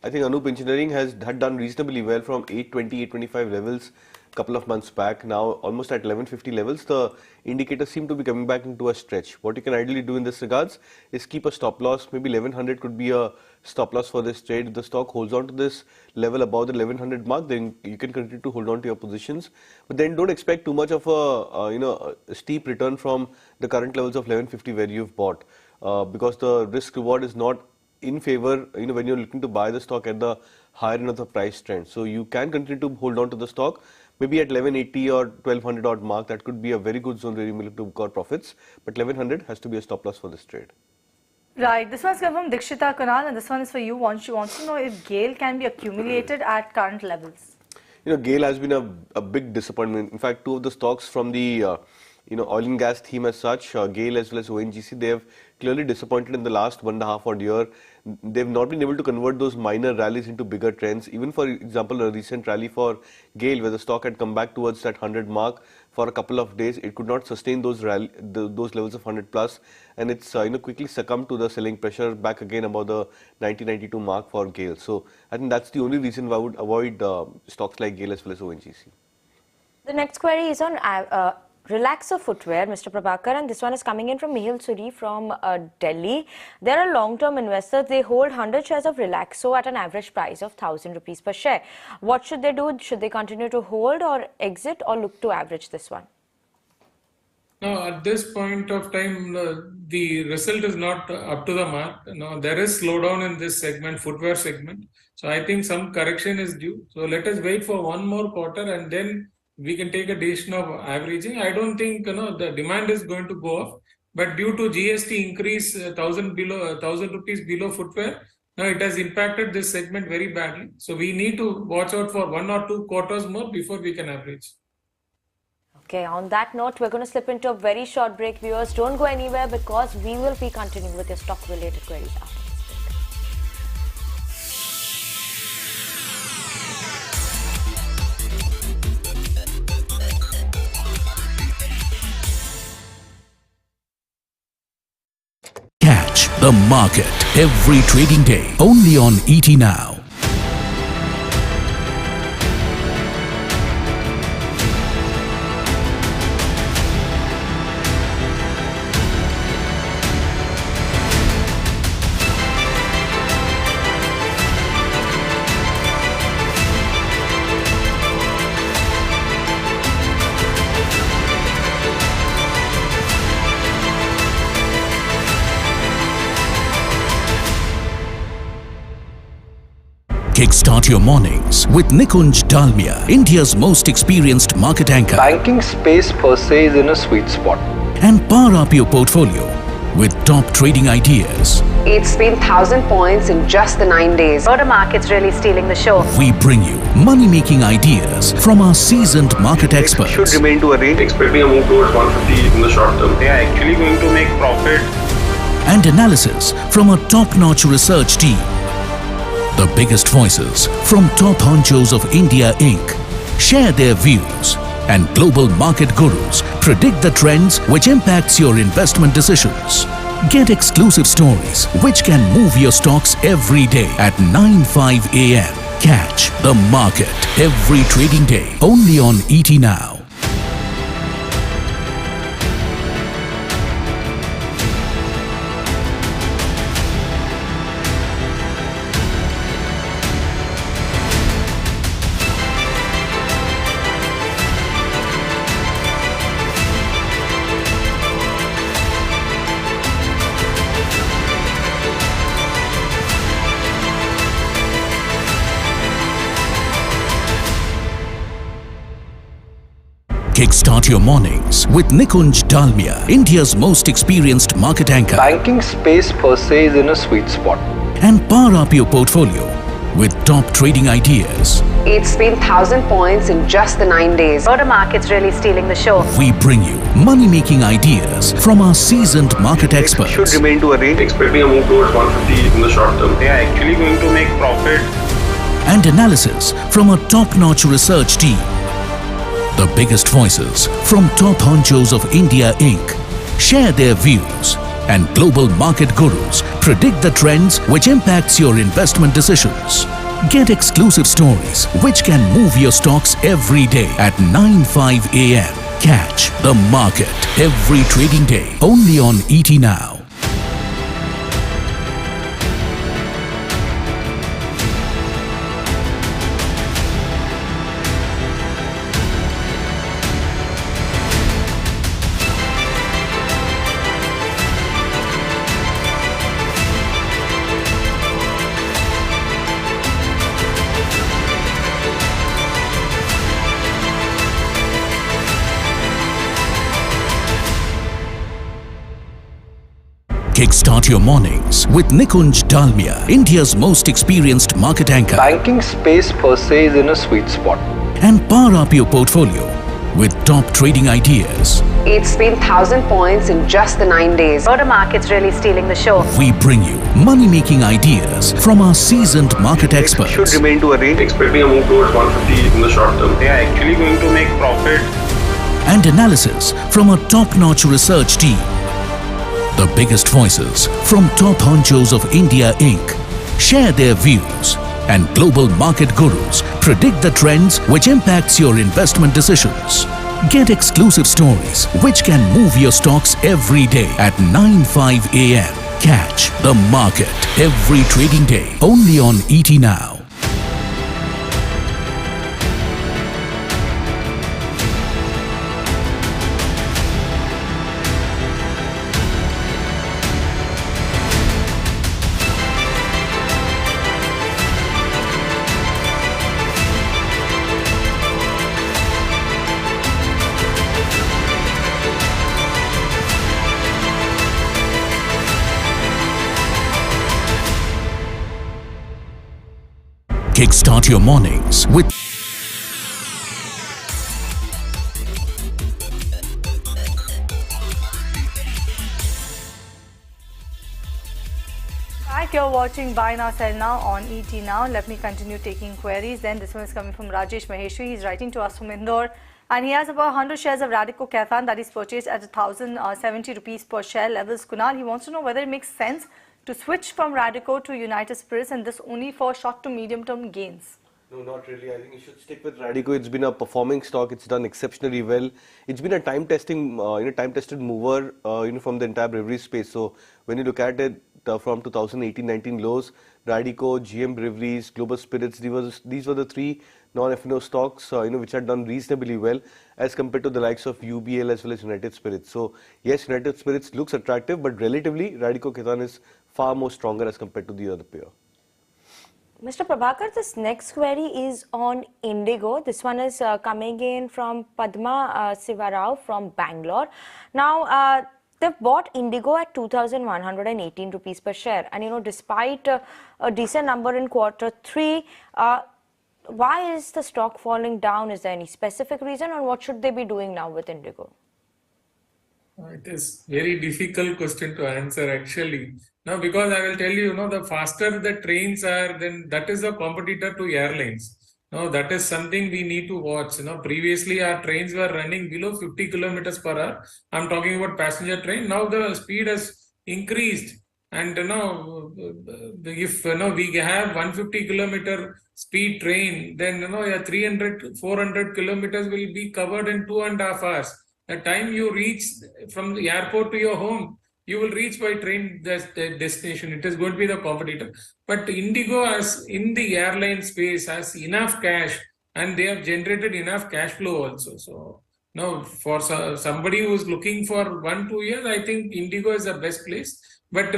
I think Anup Engineering had done reasonably well from 820, 825 levels a couple of months back. Now almost at 1150 levels, the indicators seem to be coming back into a stretch. What you can ideally do in this regards is keep a stop loss. Maybe 1100 could be a stop loss for this trade. If the stock holds on to this level above the 1100 mark, then you can continue to hold on to your positions. But then don't expect too much of a steep return from the current levels of 1150 where you've bought. Because the risk reward is not in favor, when you're looking to buy the stock at the higher end of the price trend. So you can continue to hold on to the stock, maybe at 1180 or 1200 odd mark. That could be a very good zone where you may look to book out profits. But 1100 has to be a stop loss for this trade. Right. This one's come from Dikshita Kunal, and this one is for you. She wants to know if Gail can be accumulated at current levels. Gail has been a big disappointment. In fact, 2 of the stocks from the oil and gas theme as such, Gail as well as ONGC, they have clearly disappointed in the last 1.5 odd year. They've not been able to convert those minor rallies into bigger trends. Even for example, a recent rally for Gail, where the stock had come back towards that 100 mark for a couple of days, it could not sustain those levels of 100 plus, and it's quickly succumbed to the selling pressure back again above the 90-92 mark for Gail. So I think that's the only reason why I would avoid stocks like Gail as well as ONGC. The next query is on Relaxo Footwear, Mr. Prabhakar, and this one is coming in from Mihil Suri from Delhi. There are long-term investors. They hold 100 shares of Relaxo at an average price of 1,000 rupees per share. What should they do? Should they continue to hold or exit or look to average this one? Now, at this point of time, the result is not up to the mark. Now, there is slowdown in this segment, footwear segment. So I think some correction is due. So let us wait for one more quarter and then we can take a decision of averaging. I don't think the demand is going to go up, but due to GST increase, 1,000 rupees below footwear, now it has impacted this segment very badly. So we need to watch out for 1 or 2 quarters more before we can average. Okay, on that note, we're going to slip into a very short break. Viewers, don't go anywhere because we will be continuing with your stock-related queries after this break. Catch the market every trading day only on ET Now. Kickstart your mornings with Nikunj Dalmia, India's most experienced market anchor. Banking space per se is in a sweet spot. And power up your portfolio with top trading ideas. It's been 1,000 points in just the 9 days. The market's really stealing the show. We bring you money-making ideas from our seasoned market experts. Should remain to a rate. Expecting a move towards 150 in the short term. They are actually going to make profit. And analysis from a top-notch research team. The biggest voices from top honchos of India Inc. share their views, and global market gurus predict the trends which impacts your investment decisions. Get exclusive stories which can move your stocks every day at 9:05 a.m. Catch the market every trading day only on ET Now. Kickstart your mornings with Nikunj Dalmia, India's most experienced market anchor. Banking space per se is in a sweet spot. And power up your portfolio with top trading ideas. It's been 1,000 points in just the 9 days. The market's really stealing the show. We bring you money-making ideas from our seasoned market experts. Should remain to a rate. Expecting a move towards 150 in the short term. They are actually going to make profit. And analysis from a top-notch research team. The biggest voices from top honchos of India Inc. share their views, and global market gurus predict the trends which impacts your investment decisions. Get exclusive stories which can move your stocks every day at 9:05 a.m. Catch the market every trading day only on ET Now. Kickstart your mornings with Nikunj Dalmia, India's most experienced market anchor. Banking space per se is in a sweet spot. And power up your portfolio with top trading ideas. It's been 1,000 points in just the 9 days. The market's really stealing the show. We bring you money-making ideas from our seasoned market experts. Should remain to a rate. Expecting a move towards 150 in the short term. They are actually going to make profit. And analysis from a top-notch research team. The biggest voices from top honchos of India Inc. share their views, and global market gurus predict the trends which impacts your investment decisions. Get exclusive stories which can move your stocks every day at 9:05 a.m. Catch the market every trading day only on ET Now. Kickstart your mornings with You're watching Buy Now Sell Now on ET Now. Let me continue taking queries. Then this one is coming from Rajesh Maheshwari. He's writing to us from Indore, and he has about 100 shares of Radico Khaitan that is purchased at 1,070 rupees per share levels. Kunal, he wants to know whether it makes sense to switch from Radico to United Spirits, and this only for short to medium term gains. No, not really. I think you should stick with Radico. It's been a performing stock. It's done exceptionally well. It's been a time-tested mover, from the entire brewery space. So when you look at it from 2018-19 lows, Radico, GM Breweries, Global Spirits, these were the three non-F&O stocks, which had done reasonably well as compared to the likes of UBL as well as United Spirits. So yes, United Spirits looks attractive, but relatively Radico Khaitan is far more stronger as compared to the other pair. Mr. Prabhakar, this next query is on Indigo. This one is coming in from Padma Sivarao from Bangalore. Now, they've bought Indigo at 2,118 rupees per share. And, despite a decent number in Q3, why is the stock falling down? Is there any specific reason, or what should they be doing now with Indigo? It is very difficult question to answer actually. Now, because I will tell you, the faster the trains are, then that is a competitor to airlines. Now, that is something we need to watch. Previously our trains were running below 50 kilometers per hour. I'm talking about passenger train. Now the speed has increased, and if we have 150 kilometer speed train, then 300-400 kilometers will be covered in 2.5 hours. The time you reach from the airport to your home, you will reach by train the destination. It is going to be the competitor. But Indigo, as in the airline space, has enough cash, and they have generated enough cash flow also. So now, for somebody who is looking for 1-2 years, I think Indigo is the best place. But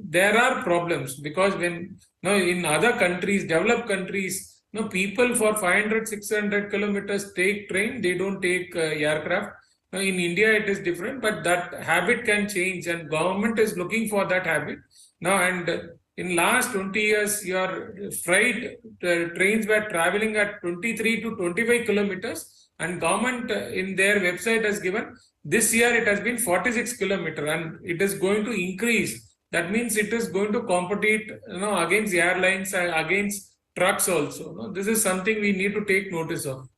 there are problems, because when in other countries, developed countries, people for 500-600 kilometers take train. They don't take aircraft. In India, it is different, but that habit can change, and government is looking for that habit now. And in last 20 years, your freight trains were traveling at 23 to 25 kilometers, and government in their website has given this year it has been 46 kilometers, and it is going to increase. That means it is going to compete, against airlines and against trucks also. This is something we need to take notice of.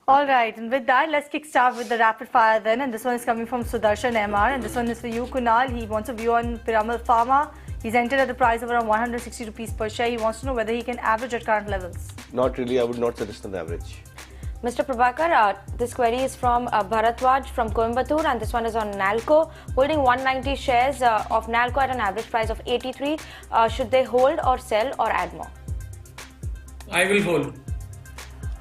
All right, and with that, let's kickstart with the rapid fire then. And this one is coming from Sudarshan MR, and this one is for you, Kunal. He wants a view on Piramal Pharma. He's entered at the price of around 160 rupees per share. He wants to know whether he can average at current levels. Not really. I would not suggest an average. Mr. Prabhakar, this query is from Bharatwaj from Coimbatore, and this one is on Nalco. Holding 190 shares of Nalco at an average price of 83. Should they hold or sell or add more? I will hold.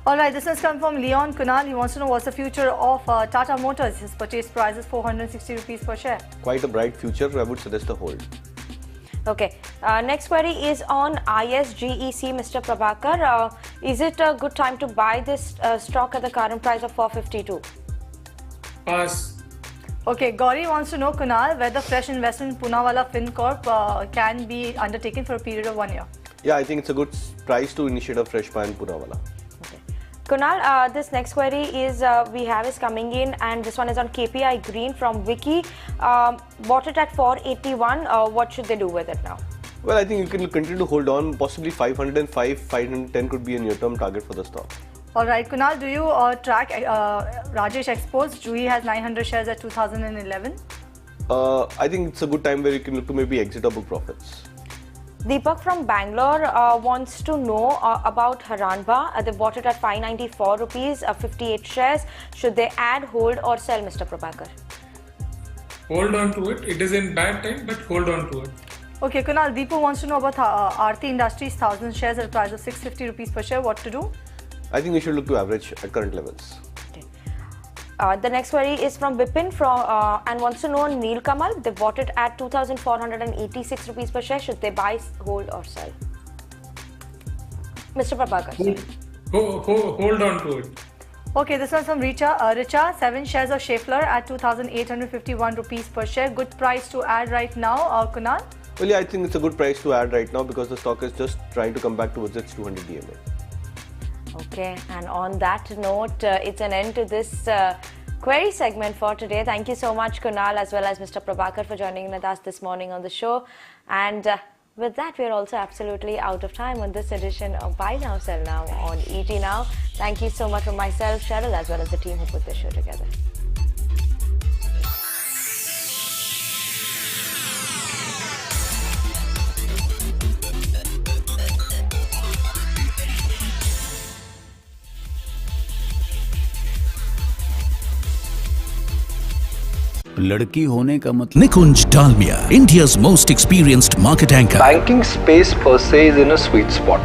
Alright, this has come from Leon Kunal. He wants to know what's the future of Tata Motors. His purchase price is 460 rupees per share. Quite a bright future. I would suggest a hold. Okay. Next query is on ISGEC, Mr. Prabhakar. Is it a good time to buy this stock at the current price of 452? Pass. Okay, Gauri wants to know, Kunal, whether fresh investment in Poonawalla FinCorp can be undertaken for a period of 1 year. Yeah, I think it's a good price to initiate a fresh buy in Poonawalla. Kunal, this next query is is coming in, and this one is on KPI Green from Vicky. Bought it at 481. What should they do with it now? Well, I think you can continue to hold on. Possibly 505, 510 could be a near-term target for the stock. All right, Kunal, do you track Rajesh Exports? Juhi has 900 shares at 2011. I think it's a good time where you can look to maybe exit or book profits. Deepak from Bangalore wants to know about Haranba. They bought it at 594 rupees, 58 shares. Should they add, hold or sell, Mr. Prabhakar? Hold on to it. It is in bad time, but hold on to it. Okay, Kunal, Deepu wants to know about Aarti Industries, 1000 shares at a price of 650 rupees per share. What to do? I think we should look to average at current levels. The next query is from Bipin and wants to know Neel Kamal. They bought it at 2,486 rupees per share. Should they buy, hold or sell? Mr. Prabhakar. Hold on to it. Okay, this one's from Richa, 7 shares of Schaeffler at 2,851 rupees per share. Good price to add right now, Kunal? Well, yeah, I think it's a good price to add right now because the stock is just trying to come back towards its 200 DMA. Okay, and on that note, it's an end to this query segment for today. Thank you so much, Kunal, as well as Mr. Prabhakar for joining with us this morning on the show. And with that, we're also absolutely out of time on this edition of Buy Now, Sell Now on ET Now. Thank you so much from myself, Cheryl, as well as the team who put this show together. लड़की होने का मतलब निकुंज Dalmia, India's most experienced market anchor. Banking space per se is in a sweet spot.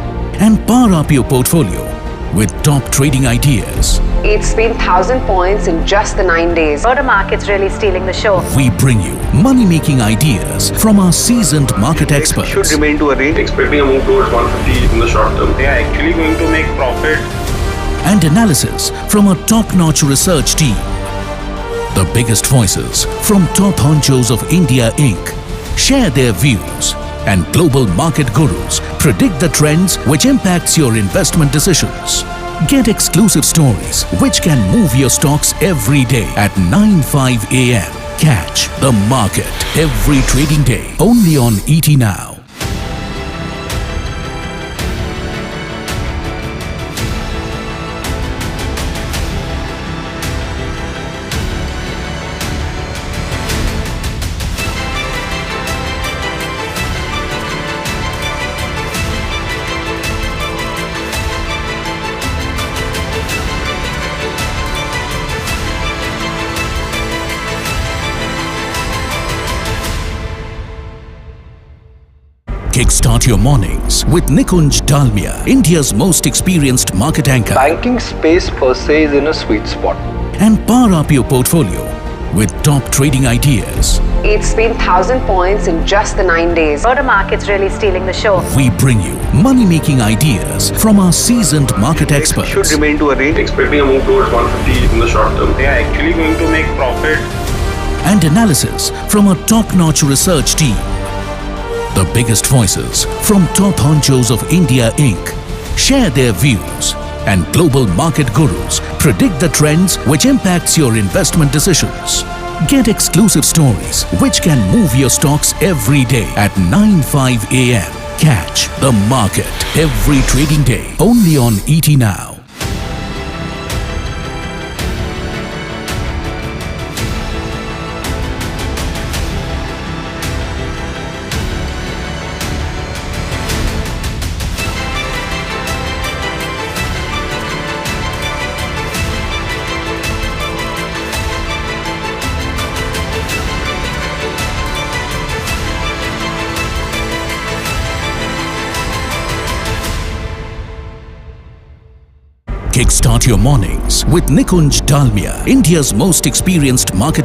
And power up your portfolio with top trading ideas. It's been 1,000 points in just the 9 days. The market's really stealing the show. We bring you money-making ideas from our seasoned market experts. Should remain to a range, expecting a move towards 150 in the short term. They are actually going to make profit. And analysis from a top-notch research team. The biggest voices from top honchos of India Inc. share their views, and global market gurus predict the trends which impacts your investment decisions. Get exclusive stories which can move your stocks every day at 9:05 a.m. Catch the market every trading day only on ET Now. Kickstart your mornings with Nikunj Dalmia, India's most experienced market anchor. Banking space per se is in a sweet spot. And power up your portfolio with top trading ideas. It's been 1,000 points in just the 9 days. The market's really stealing the show. We bring you money-making ideas from our seasoned market experts. Should remain to a range, expecting a move towards 150 in the short term. They are actually going to make profit. And analysis from a top-notch research team. The biggest voices from top honchos of India Inc. share their views, and global market gurus predict the trends which impacts your investment decisions. Get exclusive stories which can move your stocks every day at 9:05 a.m. Catch the market every trading day only on ET Now. Kickstart your mornings with Nikunj Dalmia, India's most experienced market